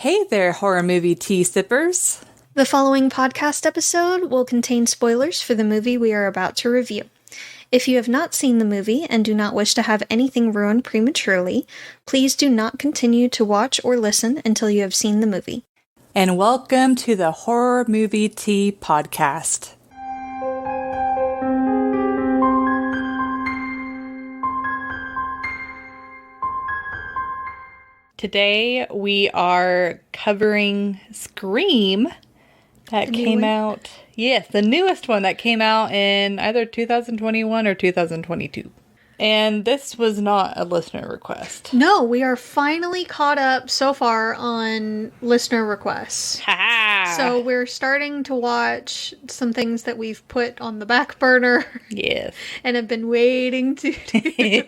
Hey there, horror movie tea sippers. The following podcast episode will contain spoilers for the movie we are about to review. If you have not seen the movie and do not wish to have anything ruined prematurely, please do not continue to watch or listen until you have seen the movie. And welcome to the Horror Movie Tea Podcast. Today we are covering Scream that came out. Yes, the newest one that came out in either 2021 or 2022. And this was not a listener request. No, we are finally caught up so far on listener requests. Ha! So we're starting to watch some things that we've put on the back burner. Yes. And have been waiting to do.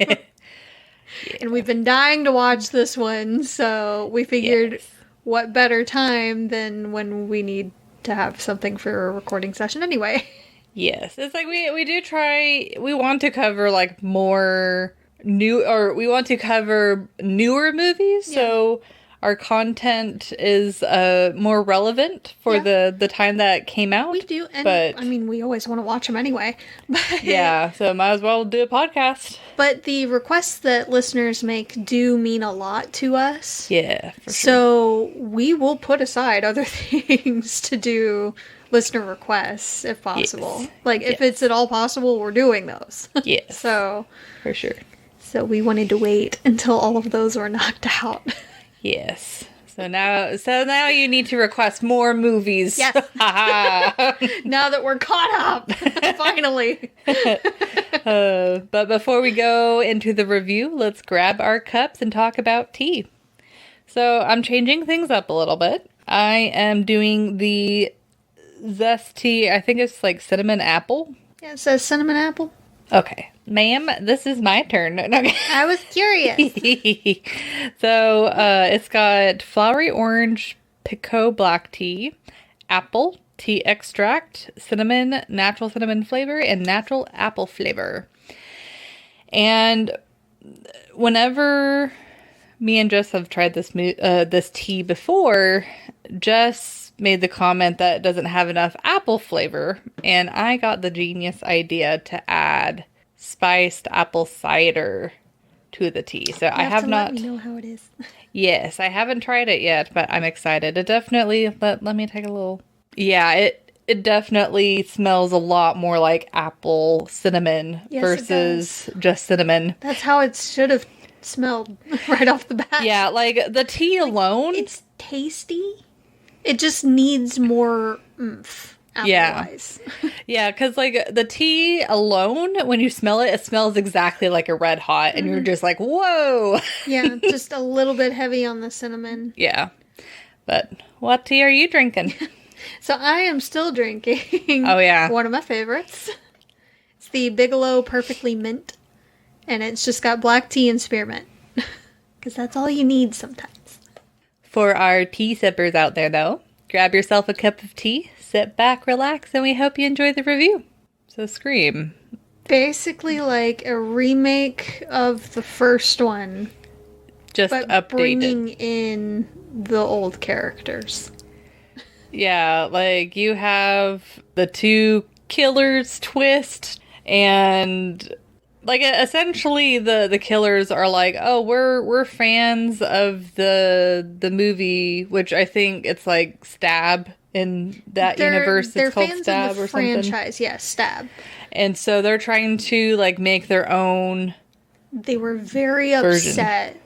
And we've been dying to watch this one, so we figured what better time than when we need to have something for a recording session anyway. Yes, it's like we do try, we want to cover like more new, or we want to cover newer movies, so our content is more relevant for the time that came out. We do, and but, I mean, we always want to watch them anyway. But, yeah, so might as well do a podcast. But the requests that listeners make do mean a lot to us. Yeah, for sure. So we will put aside other things to do listener requests if possible. Yes. Like, if it's at all possible, we're doing those. Yes. So, for sure. So we wanted to wait until all of those were knocked out. Yes. So now you need to request more movies. Yes. Now that we're caught up, finally. But before we go into the review, let's grab our cups and talk about tea. So I'm changing things up a little bit. I am doing the Zest tea. I think it's like cinnamon apple. Yeah, it says cinnamon apple. Okay. Ma'am, this is my turn. Okay. I was curious. So, it's got flowery orange Picot black tea, apple, tea extract, cinnamon, natural cinnamon flavor, and natural apple flavor. And whenever me and Jess have tried this tea before, Jess made the comment that it doesn't have enough apple flavor, and I got the genius idea to add spiced apple cider to the tea. So I have not. Let me know how it is. Yes, I haven't tried it yet, but I'm excited. It definitely let me take a little. Yeah, it definitely smells a lot more like apple cinnamon versus just cinnamon. That's how it should have smelled right off the bat. Yeah, like the tea alone. It's tasty. It just needs more oomph. Apple-wise. Yeah, because like the tea alone, when you smell it, it smells exactly like a Red Hot, and you're just like, whoa. Yeah, just a little bit heavy on the cinnamon. Yeah. But what tea are you drinking? So I am still drinking. Oh, yeah. One of my favorites. It's the Bigelow Perfectly Mint. And it's just got black tea and spearmint. Because that's all you need sometimes. For our tea sippers out there, though, grab yourself a cup of tea, sit back, relax, and we hope you enjoy the review. So, Scream. Basically like a remake of the first one. Just but updated. Bringing in the old characters. Yeah, like you have the two killers twist, and like essentially the killers are like, oh, we're fans of the movie, which I think it's like Stab in that universe. It's called Stab or something. Franchise, yes, Stab. And so they're trying to like make their own. They were very upset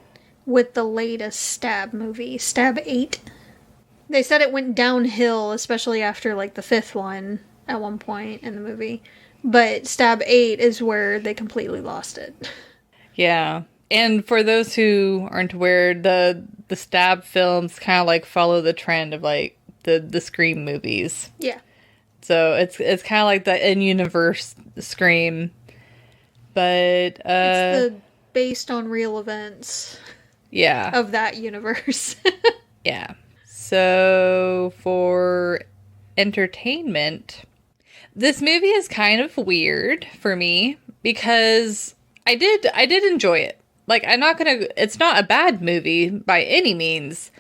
with the latest Stab movie, Stab 8. They said it went downhill, especially after like the fifth one at one point in the movie. But Stab 8 is where they completely lost it. Yeah. And for those who aren't aware, the Stab films kind of like follow the trend of like the Scream movies. Yeah. So it's kind of like the in-universe Scream. But it's based on real events. Yeah. Of that universe. Yeah. So for entertainment, this movie is kind of weird for me because I did enjoy it. Like, I'm not gonna, it's not a bad movie by any means,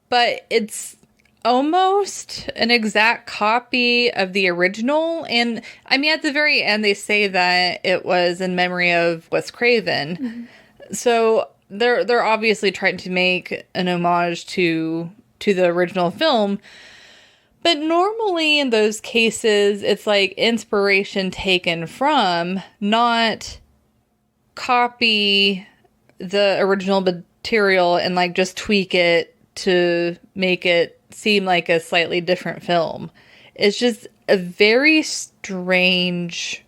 but it's almost an exact copy of the original. And I mean, at the very end, they say that it was in memory of Wes Craven. Mm-hmm. So they're obviously trying to make an homage to the original film. But normally in those cases, it's like inspiration taken from, not copy the original material and like just tweak it to make it seem like a slightly different film. It's just a very strange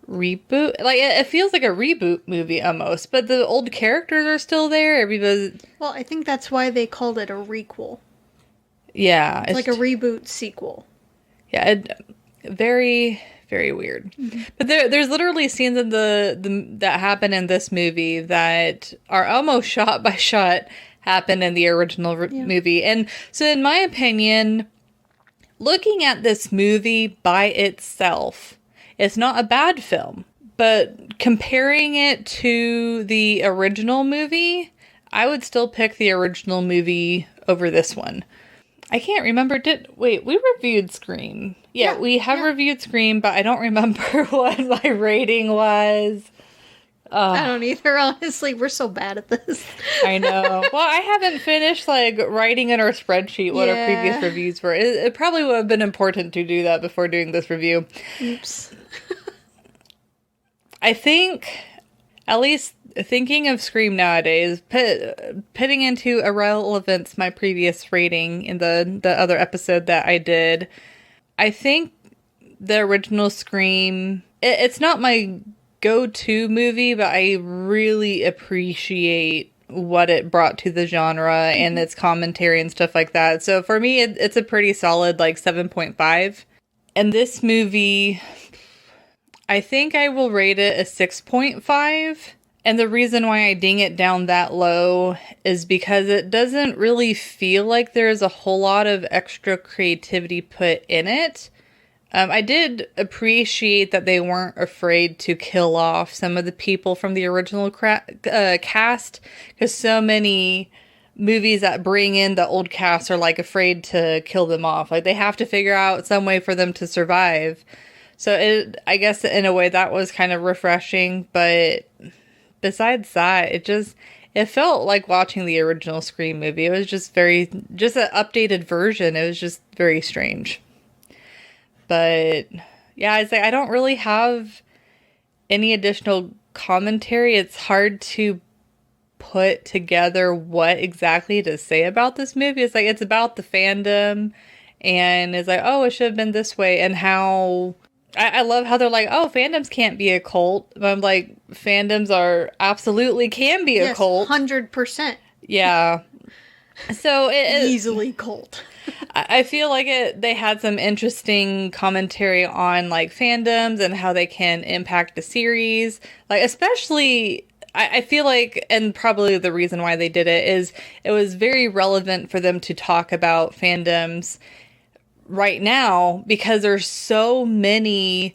reboot. Like, it feels like a reboot movie almost, but the old characters are still there. Well, I think that's why they called it a requel. Yeah. It's like a reboot sequel. Yeah, very, very weird. Mm-hmm. But there's literally scenes in that happen in this movie that are almost shot by shot happened in the original movie. And so in my opinion, looking at this movie by itself, it's not a bad film. But comparing it to the original movie, I would still pick the original movie over this one. I can't remember. We reviewed Scream. Yeah, we have reviewed Scream, but I don't remember what my rating was. I don't either, honestly. We're so bad at this. I know. Well, I haven't finished, like, writing in our spreadsheet what our previous reviews were. It probably would have been important to do that before doing this review. Oops. I think, at least thinking of Scream nowadays, putting into irrelevance my previous rating in the other episode that I did, I think the original Scream, it's not my go-to movie, but I really appreciate what it brought to the genre and its commentary and stuff like that. So for me, it's a pretty solid, like, 7.5. And this movie, I think I will rate it a 6.5. And the reason why I ding it down that low is because it doesn't really feel like there's a whole lot of extra creativity put in it. I did appreciate that they weren't afraid to kill off some of the people from the original cast, because so many movies that bring in the old cast are like afraid to kill them off. Like, they have to figure out some way for them to survive. So I guess in a way that was kind of refreshing, but besides that, it felt like watching the original Scream movie. It was just an updated version. It was just very strange. But yeah, I don't really have any additional commentary. It's hard to put together what exactly to say about this movie. It's like, it's about the fandom, and it's like, oh, it should have been this way, and how I love how they're like, oh, fandoms can't be a cult. But I'm like, fandoms absolutely can be a cult. 100%. Yeah. So easily cult. I feel like they had some interesting commentary on, like, fandoms and how they can impact the series. Like, especially, I feel like, and probably the reason why they did it is it was very relevant for them to talk about fandoms right now, because there's so many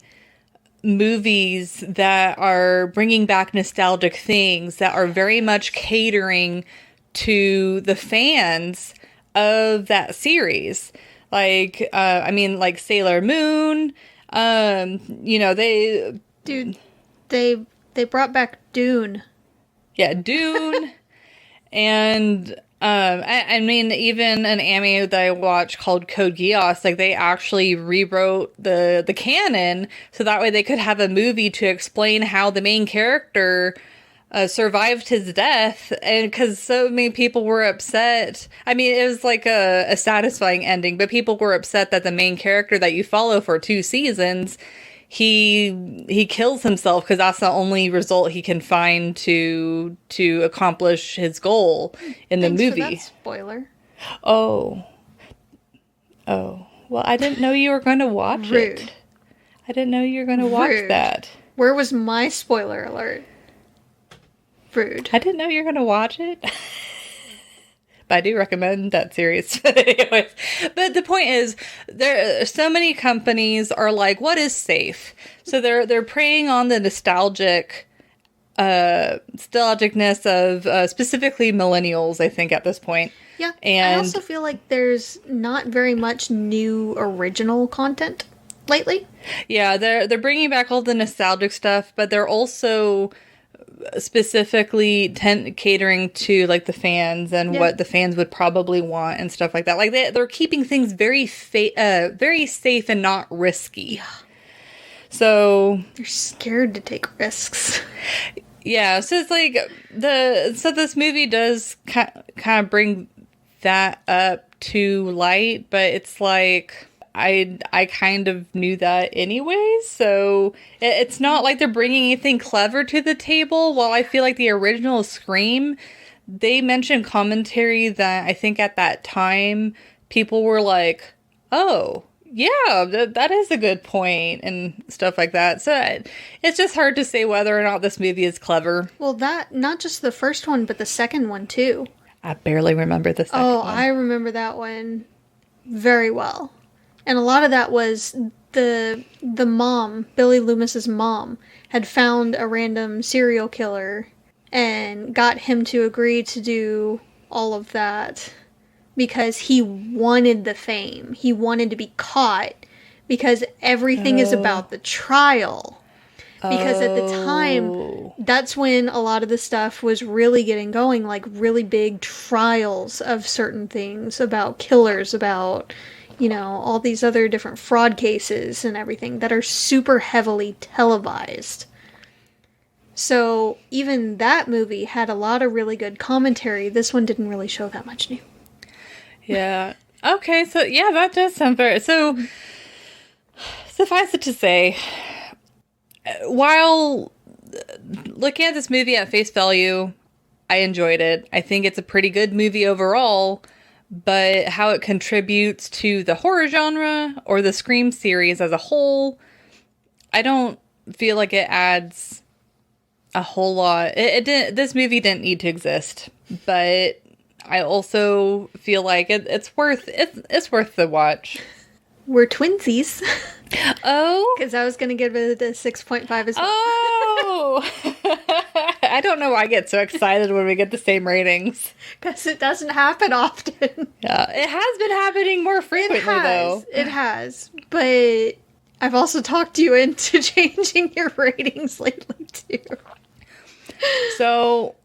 movies that are bringing back nostalgic things that are very much catering to the fans of that series. Like, like Sailor Moon, they brought back Dune. Yeah, Dune. And even an anime that I watched called Code Geass, like, they actually rewrote the canon so that way they could have a movie to explain how the main character survived his death, and because so many people were upset. I mean, it was like a satisfying ending, but people were upset that the main character that you follow for 2 seasons, he kills himself because that's the only result he can find to accomplish his goal in the movie. For that spoiler. Oh, well, I didn't know you were going to watch it. I didn't know you were going to watch that. Where was my spoiler alert? Rude. I didn't know you were going to watch it. But I do recommend that series. Anyways, but the point is, so many companies are like, what is safe? So they're preying on the nostalgic nostalgicness of specifically millennials, I think, at this point. Yeah, and I also feel like there's not very much new original content lately. Yeah, they're bringing back all the nostalgic stuff, but they're also specifically catering to like the fans and what the fans would probably want and stuff like that. Like they're keeping things very very safe and not risky. Yeah. So they're scared to take risks. Yeah, so it's like this movie does kind of bring that up to light, but it's like I kind of knew that anyways, so it's not like they're bringing anything clever to the table. While I feel like the original Scream, they mentioned commentary that I think at that time people were like, oh, yeah, that is a good point and stuff like that. So it's just hard to say whether or not this movie is clever. Well, that, not just the first one, but the second one too. I barely remember the second one. I remember that one very well. And a lot of that was the mom, Billy Loomis's mom, had found a random serial killer and got him to agree to do all of that because he wanted the fame. He wanted to be caught because everything is about the trial. Because at the time, that's when a lot of the stuff was really getting going, like really big trials of certain things about killers, about, you know, all these other different fraud cases and everything that are super heavily televised. So even that movie had a lot of really good commentary. This one didn't really show that much new. Yeah. Okay, so yeah, that does sound very... So, suffice it to say, while looking at this movie at face value, I enjoyed it. I think it's a pretty good movie overall, but how it contributes to the horror genre or the Scream series as a whole, I don't feel like it adds a whole lot. It didn't. This movie didn't need to exist, but I also feel like it's worth the watch. We're twinsies. Oh, because I was gonna give it a 6.5 as well. Oh, I don't know why I get so excited when we get the same ratings. Because it doesn't happen often. Yeah, it has been happening more frequently, though. It has, but I've also talked you into changing your ratings lately too. So,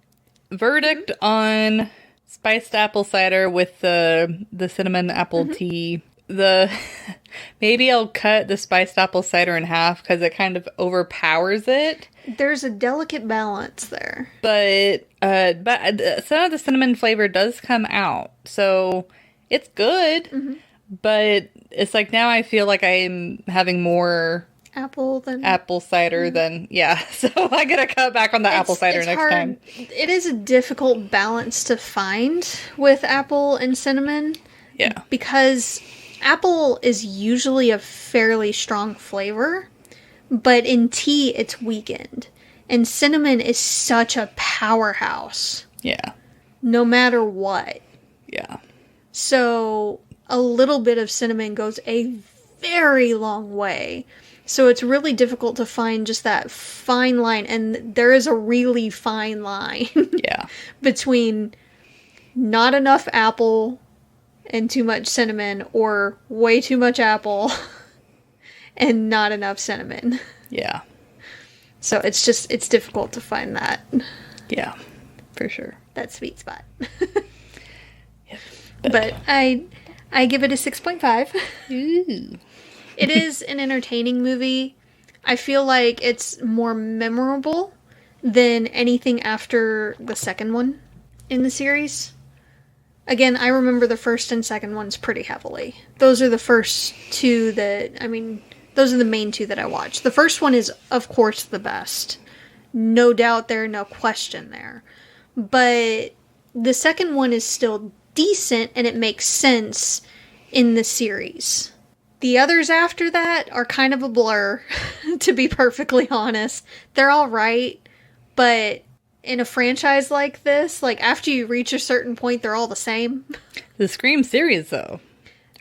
verdict on spiced apple cider with the cinnamon apple tea. Maybe I'll cut the spiced apple cider in half because it kind of overpowers it. There's a delicate balance there, but some of the cinnamon flavor does come out, so it's good. But it's like now I feel like I'm having more apple cider than so I gotta cut back on the apple cider next time. It is a difficult balance to find with apple and cinnamon. Yeah, because apple is usually a fairly strong flavor, but in tea it's weakened. And cinnamon is such a powerhouse. Yeah. No matter what. Yeah. So a little bit of cinnamon goes a very long way. So it's really difficult to find just that fine line. And there is a really fine line. Yeah. Between not enough apple and too much cinnamon, or way too much apple and not enough cinnamon. Yeah. So it's difficult to find that. Yeah, for sure. That sweet spot. Yep. But I give it a 6.5. Ooh. It is an entertaining movie. I feel like it's more memorable than anything after the second one in the series. Again, I remember the first and second ones pretty heavily. Those are the first two those are the main two that I watched. The first one is, of course, the best. No doubt there, no question there. But the second one is still decent, and it makes sense in the series. The others after that are kind of a blur, to be perfectly honest. They're all right, but in a franchise like this, like after you reach a certain point, they're all the same. The Scream series, though,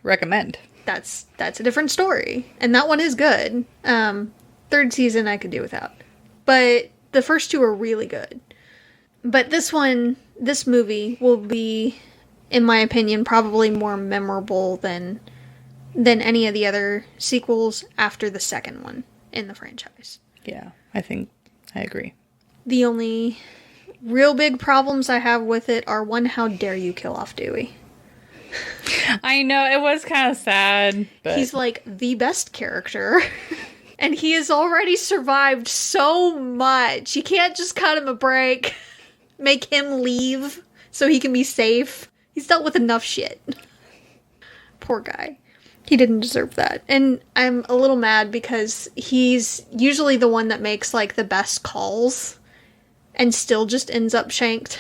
recommend. That's a different story, and that one is good. Third season I could do without, but the first two are really good. But this movie will be, in my opinion, probably more memorable than any of the other sequels after the second one in the franchise. Yeah, I agree. The only real big problems I have with it are, one, how dare you kill off Dewey? I know, it was kind of sad, but... He's like the best character. And he has already survived so much. You can't just cut him a break. Make him leave so he can be safe. He's dealt with enough shit. Poor guy. He didn't deserve that. And I'm a little mad because he's usually the one that makes, like, the best calls and still just ends up shanked.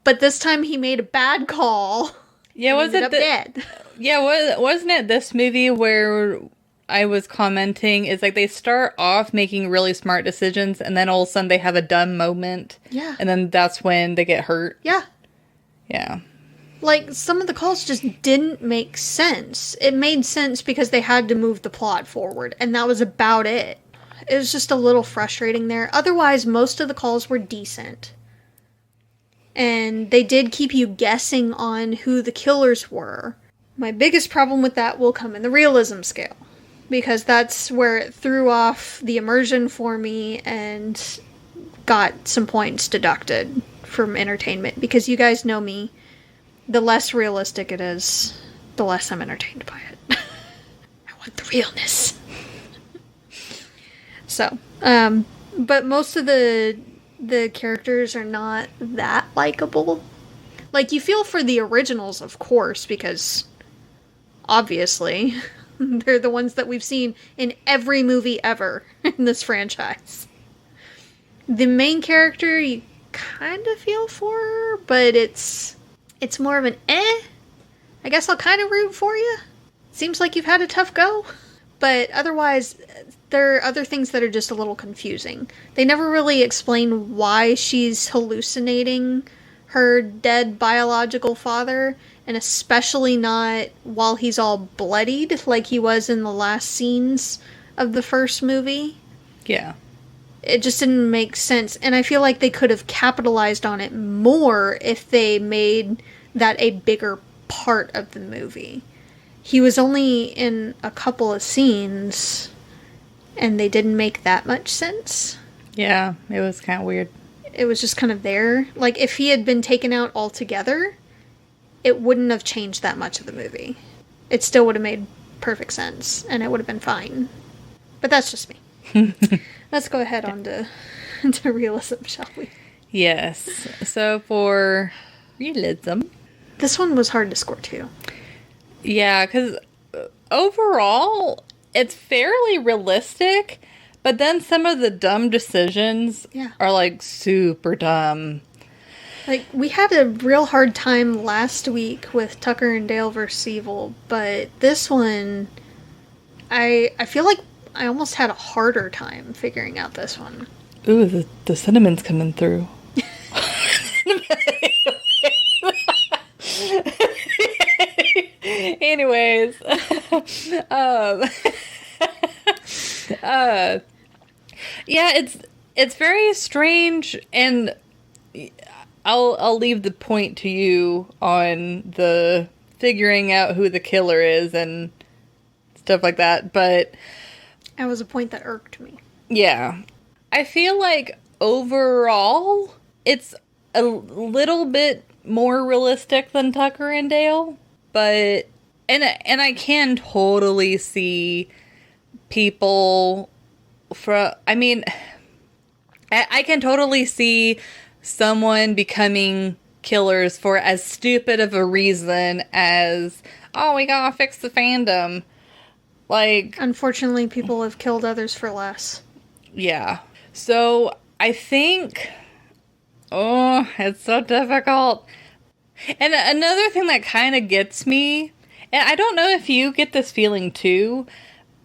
But this time he made a bad call. Yeah, was it dead? Yeah, wasn't it this movie where I was commenting, is like they start off making really smart decisions and then all of a sudden they have a dumb moment. Yeah. And then that's when they get hurt. Yeah. Yeah. Like, some of the calls just didn't make sense. It made sense because they had to move the plot forward, and that was about it. It was just a little frustrating there. Otherwise, most of the calls were decent. And they did keep you guessing on who the killers were. My biggest problem with that will come in the realism scale, because that's where it threw off the immersion for me and got some points deducted from entertainment. Because you guys know me. The less realistic it is, the less I'm entertained by it. I want the realness. So, but most of the characters are not that likable. Like, you feel for the originals, of course, because obviously they're the ones that we've seen in every movie ever in this franchise. The main character you kind of feel for, but it's more of an I guess I'll kind of root for you. Seems like you've had a tough go. But otherwise, there are other things that are just a little confusing. They never really explain why she's hallucinating her dead biological father, and especially not while he's all bloodied like he was in the last scenes of the first movie. Yeah. It just didn't make sense. And I feel like they could have capitalized on it more if they made that a bigger part of the movie. He was only in a couple of scenes, and they didn't make that much sense. Yeah, it was kind of weird. It was just kind of there. Like, if he had been taken out altogether, it wouldn't have changed that much of the movie. It still would have made perfect sense, and it would have been fine. But that's just me. Let's go ahead on to realism, shall we? Yes. So for realism, this one was hard to score too. Yeah, because overall, it's fairly realistic, but then some of the dumb decisions are, like, super dumb. Like, we had a real hard time last week with Tucker and Dale vs. Evil, but this one, I feel like I almost had a harder time figuring out this one. Ooh, the cinnamon's coming through. Anyways, yeah, it's very strange, and I'll leave the point to you on the figuring out who the killer is and stuff like that, but that was a point that irked me. Yeah. I feel like overall it's a little bit more realistic than Tucker and Dale, but and I can totally see people I can totally see someone becoming killers for as stupid of a reason as, oh, we gotta fix the fandom. Like, unfortunately, people have killed others for less. Yeah. So I think, it's so difficult. And another thing that kind of gets me, and I don't know if you get this feeling too,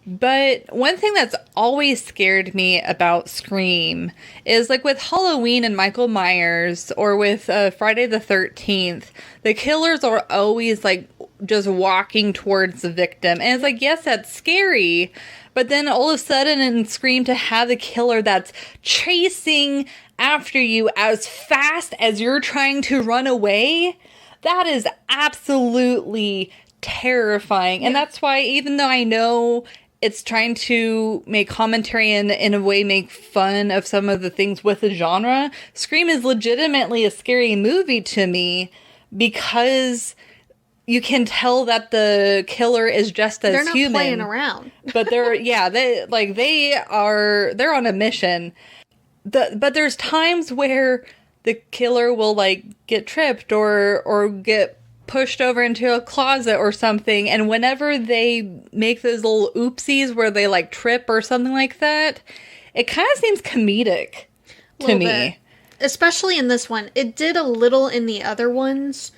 but one thing that's always scared me about Scream is, like, with Halloween and Michael Myers, or with Friday the 13th, the killers are always, like, just walking towards the victim. And it's like, yes, that's scary. But then all of a sudden in Scream, to have the killer that's chasing after you as fast as you're trying to run away, that is absolutely terrifying. And that's why, even though I know it's trying to make commentary and in a way make fun of some of the things with the genre, Scream is legitimately a scary movie to me, because you can tell that the killer is just as human. They're not playing around. But they're on a mission. But there's times where the killer will like get tripped or get pushed over into a closet or something, and whenever they make those little oopsies where they like trip or something like that, it kind of seems comedic to me. Bit. Especially in this one. It did a little in the other ones,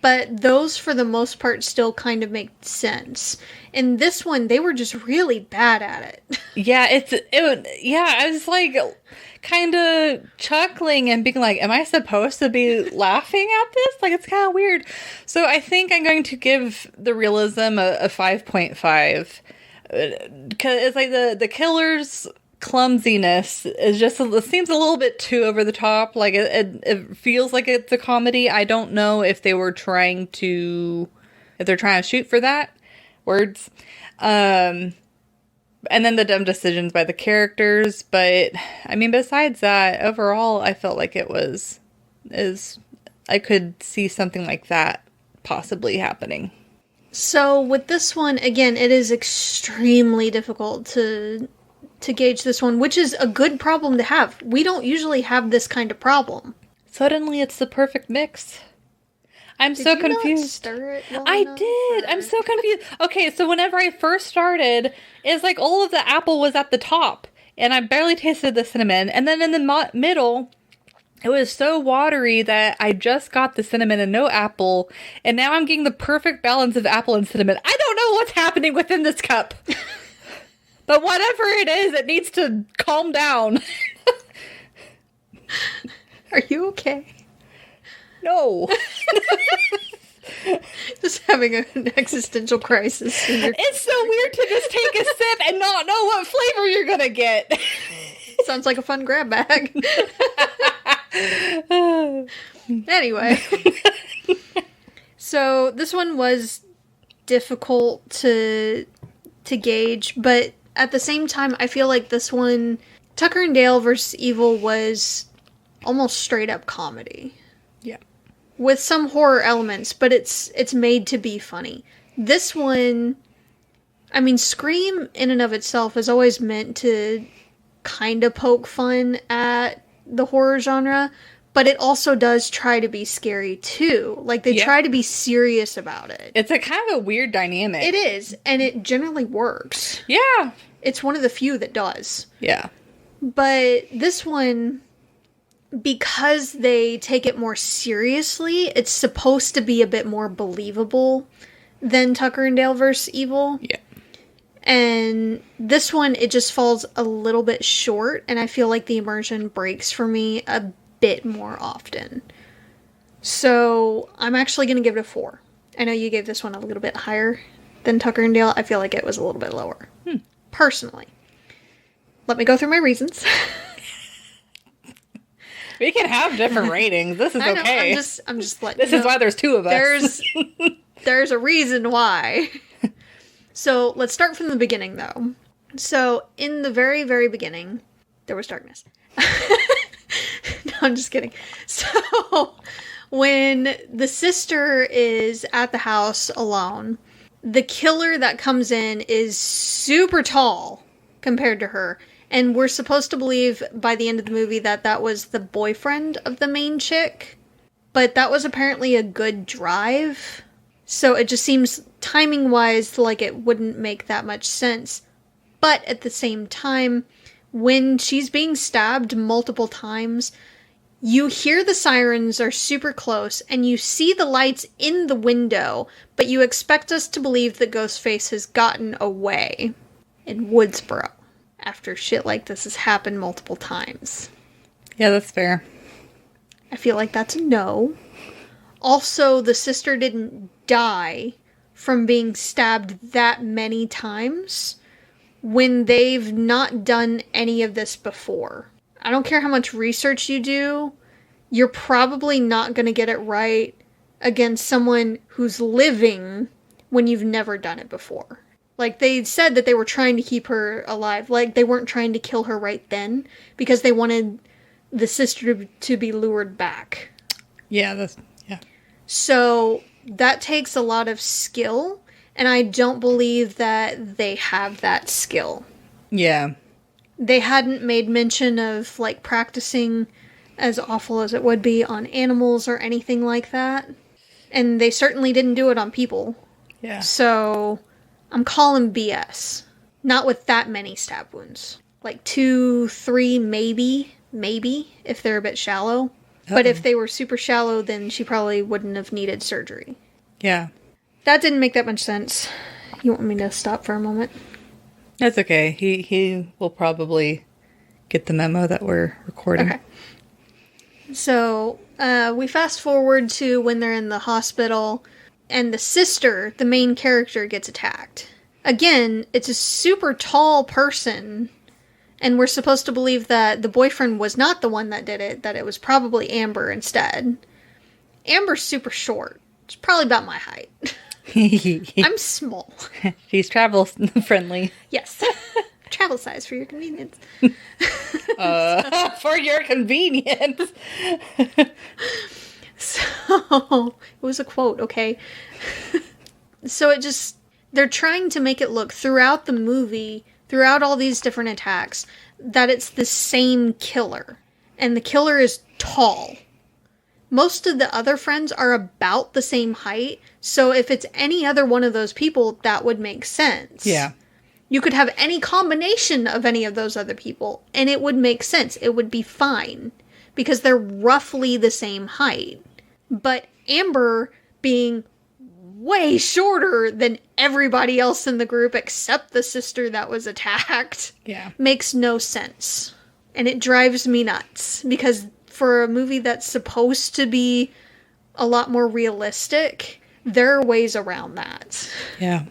but those for the most part still kind of make sense. In this one, they were just really bad at it. Yeah, I was like kind of chuckling and being like, am I supposed to be laughing at this? Like, it's kind of weird. So I think I'm going to give the realism a 5.5. Because it's like the killer's clumsiness is just, it seems a little bit too over the top. Like, it feels like it's a comedy. I don't know if they're trying to shoot for that. Words. And then the dumb decisions by the characters. But, I mean, besides that, overall, I felt like I could see something like that possibly happening. So, with this one, again, it is extremely difficult to gauge this one, which is a good problem to have. We don't usually have this kind of problem. Suddenly, it's the perfect mix. I'm so confused. Not stir it well I did. I'm so confused. Okay, so whenever I first started, it's like all of the apple was at the top, and I barely tasted the cinnamon. And then in the middle, it was so watery that I just got the cinnamon and no apple, and now I'm getting the perfect balance of apple and cinnamon. I don't know what's happening within this cup. But whatever it is, it needs to calm down. Are you okay? No. Just having an existential crisis. It's so weird to just take a sip and not know what flavor you're gonna get. Sounds like a fun grab bag. Anyway. So this one was difficult to gauge, but at the same time, I feel like this one, Tucker and Dale vs. Evil, was almost straight up comedy. Yeah. With some horror elements, but it's made to be funny. This one, I mean, Scream in and of itself is always meant to kind of poke fun at the horror genre, but it also does try to be scary too. Like, they try to be serious about it. It's a kind of a weird dynamic. It is, and it generally works. Yeah. It's one of the few that does. Yeah. But this one, because they take it more seriously, it's supposed to be a bit more believable than Tucker and Dale vs. Evil. Yeah. And this one, it just falls a little bit short, and I feel like the immersion breaks for me a bit more often. So, I'm actually going to give it a 4. I know you gave this one a little bit higher than Tucker and Dale. I feel like it was a little bit lower. Personally. Let me go through my reasons. We can have different ratings. This is okay. I'm just letting This is why there's two of us. There's a reason why. So, let's start from the beginning, though. So, in the very, very beginning, there was darkness. No, I'm just kidding. So, when the sister is at the house alone, the killer that comes in is super tall compared to her. And we're supposed to believe by the end of the movie that that was the boyfriend of the main chick. But that was apparently a good drive. So it just seems, timing-wise, like it wouldn't make that much sense. But at the same time, when she's being stabbed multiple times, you hear the sirens are super close, and you see the lights in the window, but you expect us to believe that Ghostface has gotten away in Woodsboro after shit like this has happened multiple times. Yeah, that's fair. I feel like that's a no. Also, the sister didn't die from being stabbed that many times when they've not done any of this before. I don't care how much research you do, you're probably not going to get it right against someone who's living when you've never done it before. Like, they said that they were trying to keep her alive. Like, they weren't trying to kill her right then because they wanted the sister to be lured back. Yeah. So, that takes a lot of skill, and I don't believe that they have that skill. Yeah. They hadn't made mention of, like, practicing, as awful as it would be, on animals or anything like that. And they certainly didn't do it on people. Yeah. So, I'm calling BS. Not with that many stab wounds. Like 2, 3, maybe, if they're a bit shallow. Uh-oh. But if they were super shallow, then she probably wouldn't have needed surgery. Yeah. That didn't make that much sense. You want me to stop for a moment? That's okay. He will probably get the memo that we're recording. Okay. So, we fast forward to when they're in the hospital, and the sister, the main character, gets attacked. Again, it's a super tall person, and we're supposed to believe that the boyfriend was not the one that did it, that it was probably Amber instead. Amber's super short. She's probably about my height. I'm small. She's travel friendly. Yes. Travel size for your convenience. For your convenience. So, it was a quote, okay? So they're trying to make it look throughout the movie, throughout all these different attacks, that it's the same killer. And the killer is tall. Most of the other friends are about the same height, so if it's any other one of those people, that would make sense. Yeah. You could have any combination of any of those other people, and it would make sense. It would be fine, because they're roughly the same height. But Amber being way shorter than everybody else in the group except the sister that was attacked makes no sense. And it drives me nuts, because for a movie that's supposed to be a lot more realistic, there are ways around that. Yeah.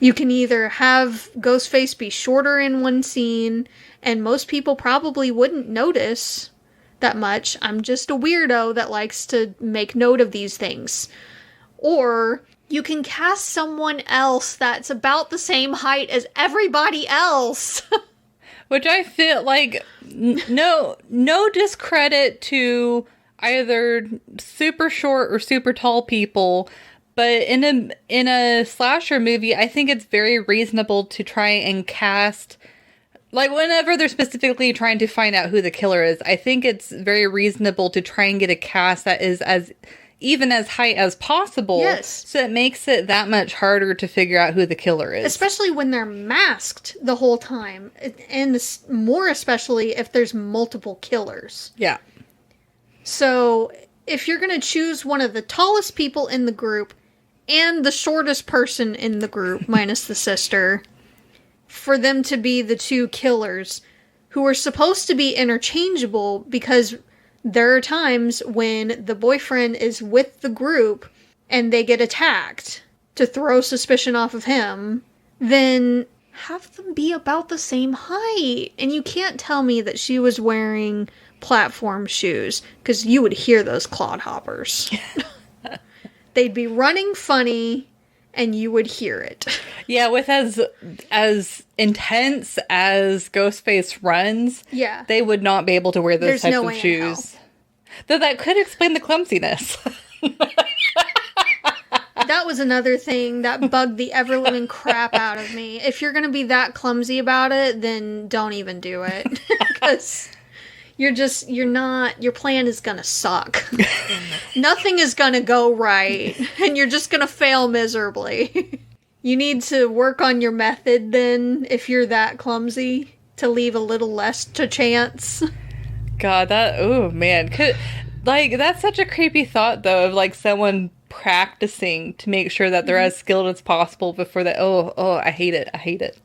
You can either have Ghostface be shorter in one scene, and most people probably wouldn't notice that much. I'm just a weirdo that likes to make note of these things. Or you can cast someone else that's about the same height as everybody else. Which I feel like, no discredit to either super short or super tall people, but in a slasher movie, I think it's very reasonable to try and cast, like, whenever they're specifically trying to find out who the killer is, I think it's very reasonable to try and get a cast that is as even as high as possible. Yes. So it makes it that much harder to figure out who the killer is. Especially when they're masked the whole time. And more especially if there's multiple killers. Yeah. So if you're going to choose one of the tallest people in the group and the shortest person in the group, minus the sister, for them to be the two killers who are supposed to be interchangeable, because there are times when the boyfriend is with the group and they get attacked to throw suspicion off of him, then have them be about the same height. And you can't tell me that she was wearing platform shoes, because you would hear those clodhoppers. They'd be running funny, and you would hear it. Yeah, with as intense as Ghostface runs, they would not be able to wear those types of shoes. Though that could explain the clumsiness. That was another thing that bugged the ever-living crap out of me. If you're going to be that clumsy about it, then don't even do it. Because your plan is going to suck. Nothing is going to go right. And you're just going to fail miserably. You need to work on your method then, if you're that clumsy, to leave a little less to chance. God, oh man. That's such a creepy thought, though, of like someone practicing to make sure that they're as skilled as possible before that. Oh, I hate it.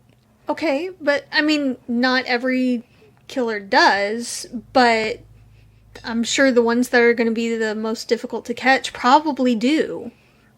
Okay, but I mean, not every killer does, but I'm sure the ones that are going to be the most difficult to catch probably do.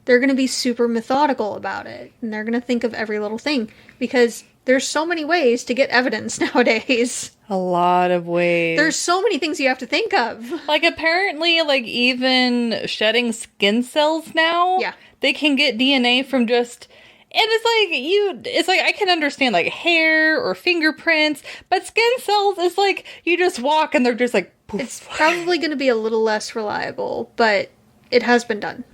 they're going to be super methodical about it. And they're going to think of every little thing. Because there's so many ways to get evidence nowadays. A lot of ways. There's so many things you have to think of. Like, apparently, like, even shedding skin cells now, Yeah. they can get DNA from just... And it's like, I can understand, like, hair or fingerprints, but skin cells is like, you just walk and they're just like, poof. It's probably going to be a little less reliable, but it has been done.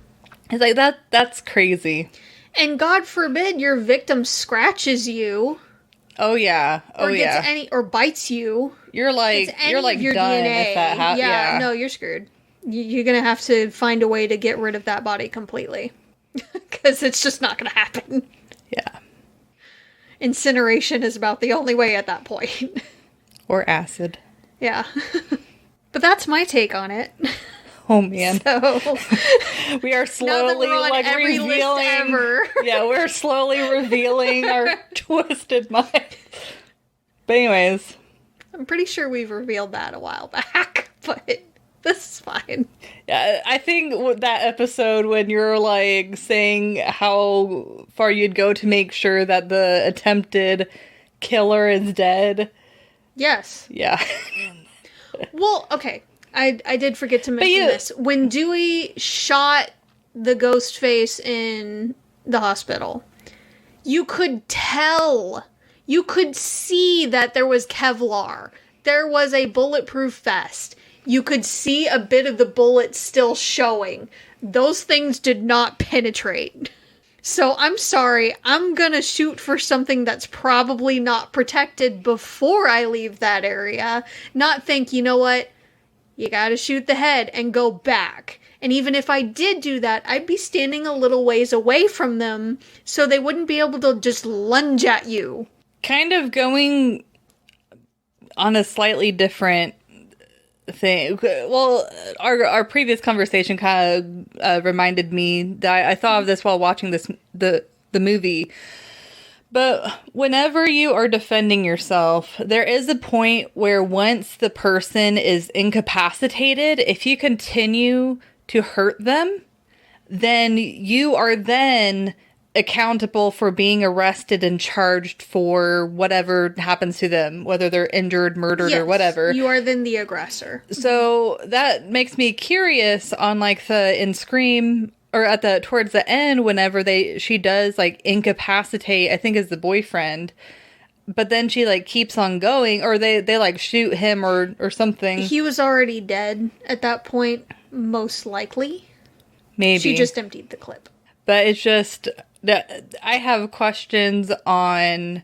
It's like, that's crazy. And God forbid your victim scratches you. Oh, yeah. Oh, or yeah. Or bites you. You're like your done DNA. if that happens. Yeah, no, you're screwed. You're going to have to find a way to get rid of that body completely. Because it's just not going to happen. Yeah. Incineration is about the only way at that point. Or acid. Yeah. But that's my take on it. Oh, man. So, we are slowly, like, revealing... Yeah, we're slowly revealing our twisted minds. But anyways. I'm pretty sure we've revealed that a while back, but this is fine. Yeah, I think with that episode when you're, like, saying how far you'd go to make sure that the attempted killer is dead. Yes. Yeah. Well, okay. I did forget to mention this. When Dewey shot the ghost face in the hospital, you could tell. You could see that there was Kevlar. There was a bulletproof vest. You could see a bit of the bullet still showing. Those things did not penetrate. So I'm sorry. I'm gonna shoot for something that's probably not protected before I leave that area. Not think, you know what? You gotta shoot the head and go back. And even if I did do that, I'd be standing a little ways away from them so they wouldn't be able to just lunge at you. Kind of going on a slightly different thing. Well, our previous conversation kind of reminded me that I thought of this while watching the movie. But whenever you are defending yourself, there is a point where once the person is incapacitated, if you continue to hurt them, then you are then accountable for being arrested and charged for whatever happens to them, whether they're injured, murdered, or whatever. You are then the aggressor. So that makes me curious on, like, in Scream, or towards the end, whenever she does, like, incapacitate, I think is the boyfriend, but then she, like, keeps on going, or they like shoot him or something. He was already dead at that point, most likely. Maybe. She just emptied the clip. But it's just that I have questions on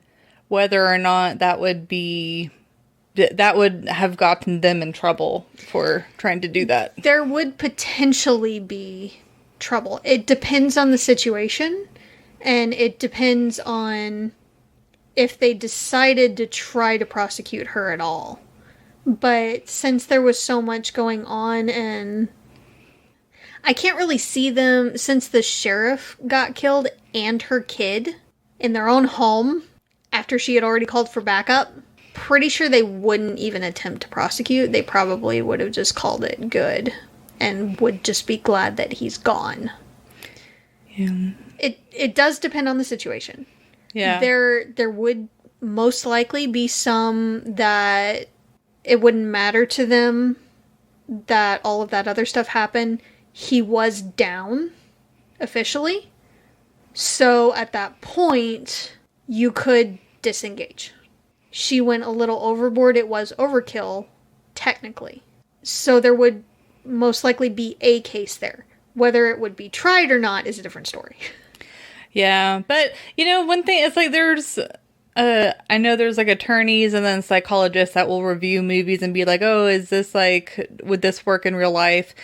whether or not that would have gotten them in trouble for trying to do that. There would potentially be trouble. It depends on the situation, and it depends on if they decided to try to prosecute her at all. But since there was so much going on, and I can't really see them, since the sheriff got killed and her kid in their own home after she had already called for backup, pretty sure they wouldn't even attempt to prosecute. They probably would have just called it good and would just be glad that he's gone. Yeah. It does depend on the situation. Yeah. There would most likely be some that it wouldn't matter to them that all of that other stuff happened. He was down officially. So at that point, you could disengage. She went a little overboard. It was overkill, technically. So there would most likely be a case there. Whether it would be tried or not is a different story. Yeah, but, one thing is, like, there's, I know there's, like, attorneys and then psychologists that will review movies and be like, oh, is this, like, would this work in real life?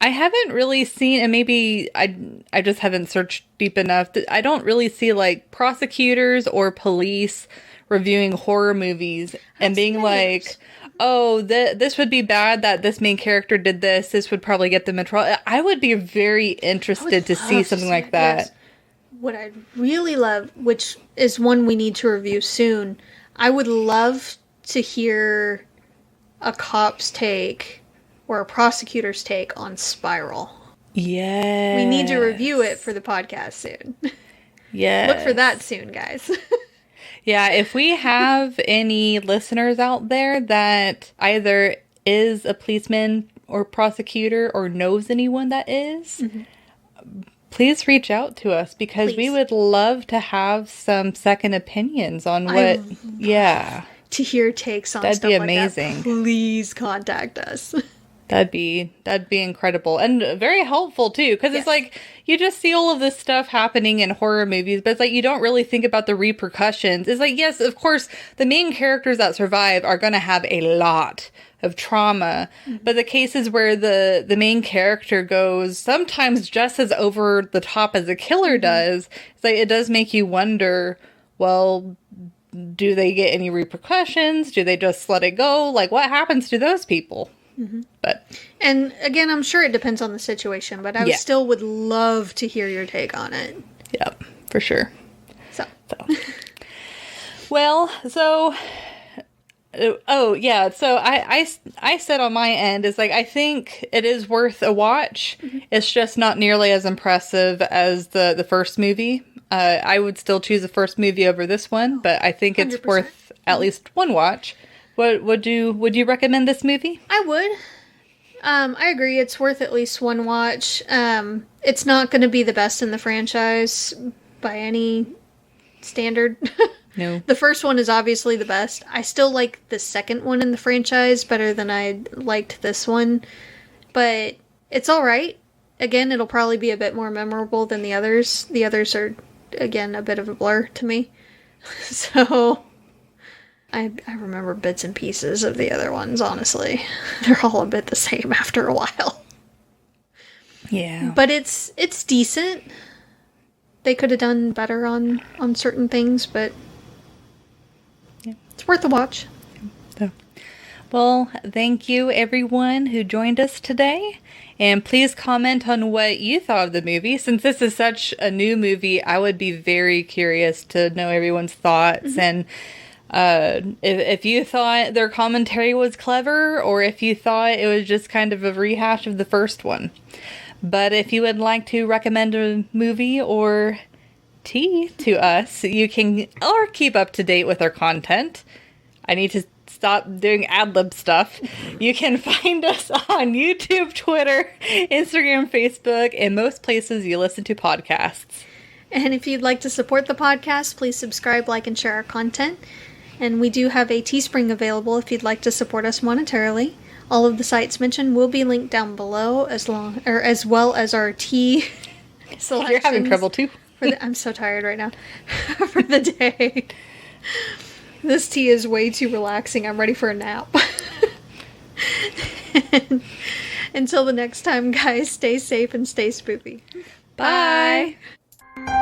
I haven't really seen, and maybe I just haven't searched deep enough. I don't really see, like, prosecutors or police reviewing horror movies and being like, oh, this would be bad that this main character did this. This would probably get them in trouble. I would be very interested to see something like that. Yes. What I'd really love, which is one we need to review soon, I would love to hear a cop's take or a prosecutor's take on Spiral. Yeah. We need to review it for the podcast soon. Yeah. Look for that soon, guys. Yeah, if we have any listeners out there that either is a policeman or prosecutor or knows anyone that is, please reach out to us because we would love to have some second opinions on what, to hear takes on that'd stuff be like amazing. that. Please contact us. That'd be incredible and very helpful too, because it's like you just see all of this stuff happening in horror movies, but it's like you don't really think about the repercussions. It's like, yes, of course, the main characters that survive are going to have a lot of trauma, but the cases where the main character goes sometimes just as over the top as the killer does, it's like it does make you wonder, well, do they get any repercussions? Do they just let it go? Like, what happens to those people? And again, I'm sure it depends on the situation, but I still would love to hear your take on it. Yep, for sure. So. Well, so I said on my end is like I think it is worth a watch. It's just not nearly as impressive as the first movie. I would still choose the first movie over this one, but I think it's 100%. worth at least one watch. Would you recommend this movie? I would. I agree. It's worth at least one watch. It's not going to be the best in the franchise by any standard. No. The first one is obviously the best. I still like the second one in the franchise better than I liked this one. But it's alright. Again, it'll probably be a bit more memorable than the others. The others are, again, a bit of a blur to me. So I remember bits and pieces of the other ones, honestly. They're all a bit the same after a while. Yeah. But it's decent. They could have done better on certain things, but it's worth a watch. So, well, thank you everyone who joined us today. And please comment on what you thought of the movie. Since this is such a new movie, I would be very curious to know everyone's thoughts. And if you thought their commentary was clever, or if you thought it was just kind of a rehash of the first one. But if you would like to recommend a movie or tea to us, you can, or keep up to date with our content. I need to stop doing ad-lib stuff. You can find us on YouTube, Twitter, Instagram, Facebook, and most places you listen to podcasts. And if you'd like to support the podcast, please subscribe, like, and share our content. And we do have a Teespring available if you'd like to support us monetarily. All of the sites mentioned will be linked down below, as well as our tea selections. You're having trouble too. I'm so tired right now. For the day. This tea is way too relaxing. I'm ready for a nap. Until the next time, guys, stay safe and stay spoopy. Bye. Bye.